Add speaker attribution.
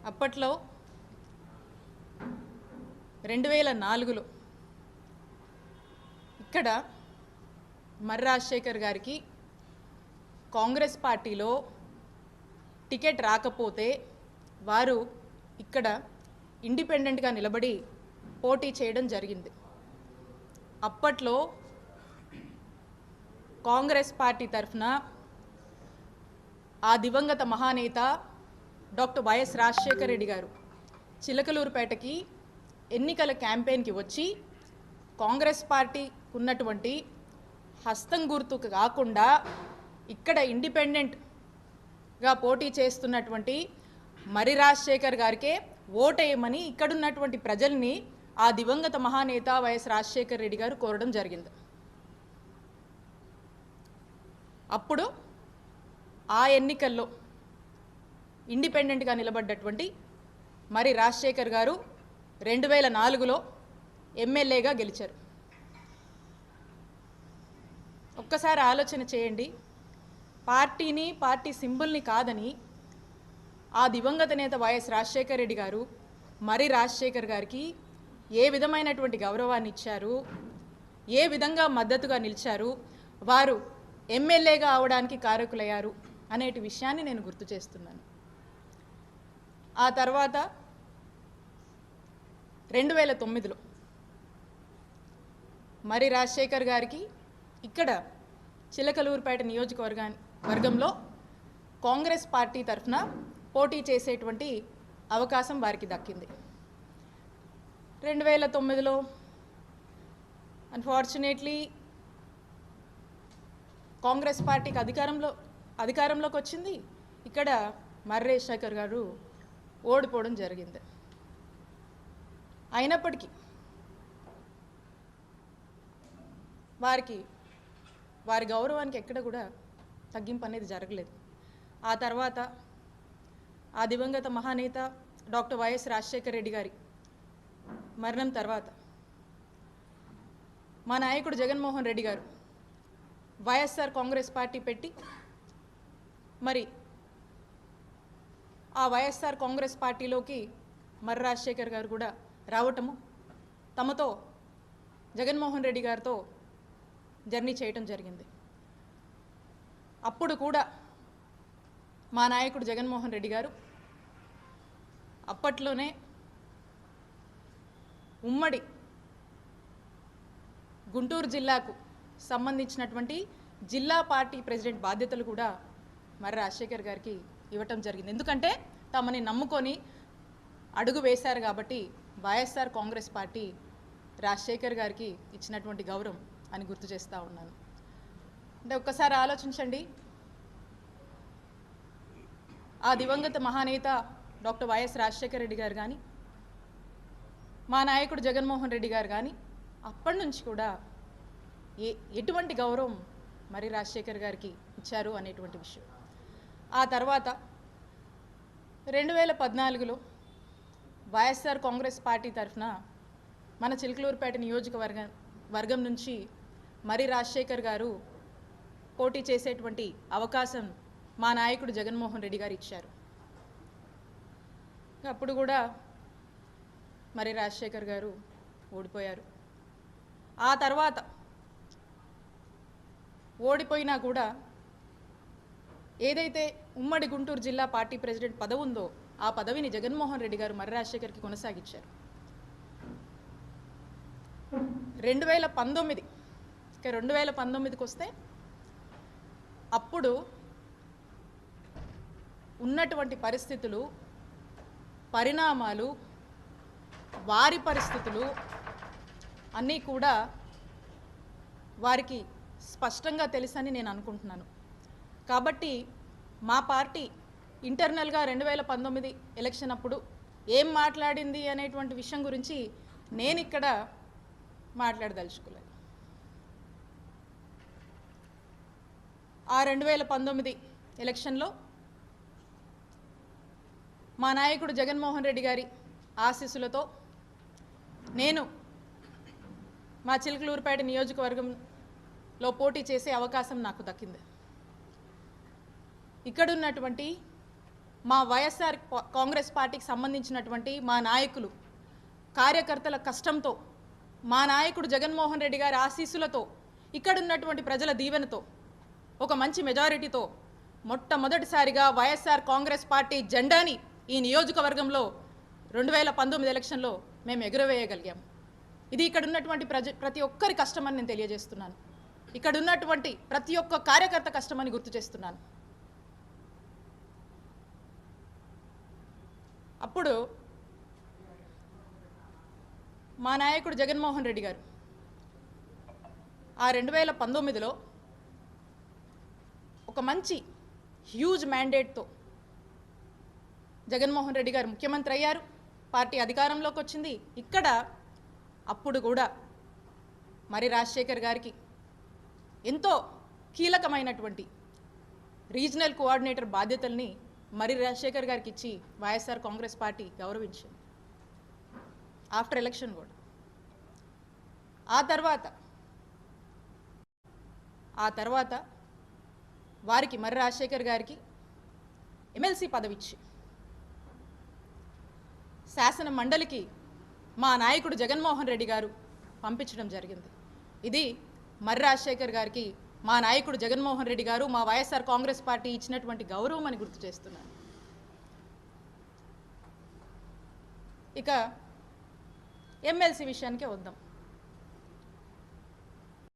Speaker 1: అప్పట్లో 2004లో ఇక్కడ మర్రి రాజశేఖర్ గారికి కాంగ్రెస్ పార్టీలో టికెట్ రాకపోతే వారు ఇక్కడ ఇండిపెండెంట్గా నిలబడి పోటీ చేయడం జరిగింది. అప్పట్లో కాంగ్రెస్ పార్టీ తరఫున ఆ దివంగత మహానేత డాక్టర్ వైఎస్ రాజశేఖర రెడ్డి గారు చిలకలూరుపేటకి ఎన్నికల క్యాంపెయిన్కి వచ్చి కాంగ్రెస్ పార్టీ ఉన్నటువంటి హస్తం గుర్తుకు కాకుండా ఇక్కడ ఇండిపెండెంట్గా పోటీ చేస్తున్నటువంటి మర్రి రాజశేఖర్ గారికే ఓటేయమని ఇక్కడున్నటువంటి ప్రజల్ని ఆ దివంగత మహానేత వైఎస్ రాజశేఖర రెడ్డి గారు కోరడం జరిగింది. అప్పుడు ఆ ఎన్నికల్లో ఇండిపెండెంట్గా నిలబడ్డటువంటి మర్రి రాజశేఖర్ గారు 2004లో ఎమ్మెల్యేగా గెలిచారు. ఒక్కసారి ఆలోచన చేయండి, పార్టీని పార్టీ సింబల్ని కాదని ఆ దివంగత నేత వైఎస్ రాజశేఖర రెడ్డి గారు మర్రి రాజశేఖర్ గారికి ఏ విధమైనటువంటి గౌరవాన్ని ఇచ్చారు, ఏ విధంగా మద్దతుగా నిలిచారు, వారు ఎమ్మెల్యేగా అవడానికి కారకులయ్యారు అనేటి విషయాన్ని నేను గుర్తు చేస్తున్నాను. ఆ తర్వాత 2009లో మర్రి రాజశేఖర్ గారికి ఇక్కడ చిలకలూరుపేట నియోజకవర్గంలో కాంగ్రెస్ పార్టీ తరఫున పోటీ చేసేటువంటి అవకాశం వారికి దక్కింది. 2009లో అన్ఫార్చునేట్లీ కాంగ్రెస్ పార్టీకి అధికారంలోకి వచ్చింది. ఇక్కడ మర్రి రాజశేఖర్ గారు ఓడిపోవడం జరిగింది. అయినప్పటికీ వారి గౌరవానికి ఎక్కడ కూడా తగ్గింపు అనేది జరగలేదు. ఆ తర్వాత ఆ దివంగత మహానేత డాక్టర్ వైఎస్ రాజశేఖర రెడ్డి గారి మరణం తర్వాత మా నాయకుడు జగన్మోహన్ రెడ్డి గారు వైఎస్ఆర్ కాంగ్రెస్ పార్టీ పెట్టి మరి ఆ వైఎస్ఆర్ కాంగ్రెస్ పార్టీలోకి మర్రి రాజశేఖర్ గారు కూడా రావటము, తమతో జగన్మోహన్ రెడ్డి గారితో జర్నీ చేయటం జరిగింది. అప్పుడు కూడా మా నాయకుడు జగన్మోహన్ రెడ్డి గారు అప్పట్లోనే ఉమ్మడి గుంటూరు జిల్లాకు సంబంధించినటువంటి జిల్లా పార్టీ ప్రెసిడెంట్ బాధ్యతలు కూడా మర్రి రాజశేఖర్ గారికి ఇవ్వటం జరిగింది. ఎందుకంటే తమని నమ్ముకొని అడుగు వేశారు కాబట్టి వైఎస్ఆర్ కాంగ్రెస్ పార్టీ రాజశేఖర్ గారికి ఇచ్చినటువంటి గౌరవం అని గుర్తు చేస్తూ ఉన్నాను. అంటే ఒక్కసారి ఆలోచించండి, ఆ దివంగత మహానేత డాక్టర్ వైఎస్ రాజశేఖర రెడ్డి గారు కానీ మా నాయకుడు జగన్మోహన్ రెడ్డి గారు కానీ అప్పటి నుంచి కూడా ఎటువంటి గౌరవం మర్రి రాజశేఖర్ గారికి ఇచ్చారు అనేటువంటి విషయం. ఆ తర్వాత 2014లో వైఎస్ఆర్ కాంగ్రెస్ పార్టీ తరఫున మన చిలకలూరుపేట నియోజకవర్గం నుంచి మర్రి రాజశేఖర్ గారు పోటీ చేసేటువంటి అవకాశం మా నాయకుడు జగన్మోహన్ రెడ్డి గారు ఇచ్చారు. అప్పుడు కూడా మర్రి రాజశేఖర్ గారు ఓడిపోయారు. ఆ తర్వాత ఓడిపోయినా కూడా ఏదైతే ఉమ్మడి గుంటూరు జిల్లా పార్టీ ప్రెసిడెంట్ పదవి ఉందో ఆ పదవిని జగన్మోహన్ రెడ్డి గారు మర్రి రాజశేఖర్కి కొనసాగించారు. 2019కి వస్తే అప్పుడు ఉన్నటువంటి పరిస్థితులు, పరిణామాలు, వారి పరిస్థితులు అన్నీ కూడా వారికి స్పష్టంగా తెలుసని నేను అనుకుంటున్నాను. కాబట్టి మా పార్టీ ఇంటర్నల్గా 2019 ఎలక్షన్ అప్పుడు ఏం మాట్లాడింది అనేటువంటి విషయం గురించి నేను ఇక్కడ మాట్లాడదలుచుకోలేదు. ఆ 2019 ఎలక్షన్లో మా నాయకుడు జగన్మోహన్ రెడ్డి గారి ఆశీస్సులతో నేను మా చిలకలూరుపేట నియోజకవర్గంలో పోటీ చేసే అవకాశం నాకు దక్కింది. ఇక్కడున్నటువంటి మా వైఎస్ఆర్ కాంగ్రెస్ పార్టీకి సంబంధించినటువంటి మా నాయకులు కార్యకర్తల కష్టంతో, మా నాయకుడు జగన్మోహన్ రెడ్డి గారి ఆశీస్సులతో, ఇక్కడున్నటువంటి ప్రజల దీవెనతో, ఒక మంచి మెజారిటీతో మొట్టమొదటిసారిగా వైఎస్ఆర్ కాంగ్రెస్ పార్టీ జెండాని ఈ నియోజకవర్గంలో 2019 ఎలక్షన్లో మేము ఎగురవేయగలిగాము. ఇది ఇక్కడ ఉన్నటువంటి ప్రతి ఒక్కరి కష్టమని నేను తెలియజేస్తున్నాను. ఇక్కడ ఉన్నటువంటి ప్రతి ఒక్క కార్యకర్త కష్టమని గుర్తు చేస్తున్నాను. అప్పుడు మా నాయకుడు జగన్మోహన్ రెడ్డి గారు ఆ 2019లో ఒక మంచి హ్యూజ్ మ్యాండేట్తో జగన్మోహన్ రెడ్డి గారు ముఖ్యమంత్రి అయ్యారు, పార్టీ అధికారంలోకి వచ్చింది. ఇక్కడ అప్పుడు కూడా మరి రాజశేఖర్ గారికి ఎంతో కీలకమైనటువంటి రీజనల్ కోఆర్డినేటర్ బాధ్యతల్ని మరి రాజశేఖర్ గారికి ఇచ్చి వైఎస్ఆర్ కాంగ్రెస్ పార్టీ గౌరవించింది ఆఫ్టర్ ఎలక్షన్ కూడా. ఆ తర్వాత వారికి మరి రాజశేఖర్ గారికి ఎమ్మెల్సీ పదవి ఇచ్చి శాసన మండలికి మా నాయకుడు జగన్మోహన్ రెడ్డి గారు పంపించడం జరిగింది. ఇది మరి రాజశేఖర్ గారికి మా నాయకుడు జగన్మోహన్ రెడ్డి గారు, మా వైఎస్ఆర్ కాంగ్రెస్ పార్టీ ఇచ్చినటువంటి గౌరవం అని గుర్తు చేస్తున్నాను. ఇక ఎమ్మెల్సీ విషయానికే వద్దాం.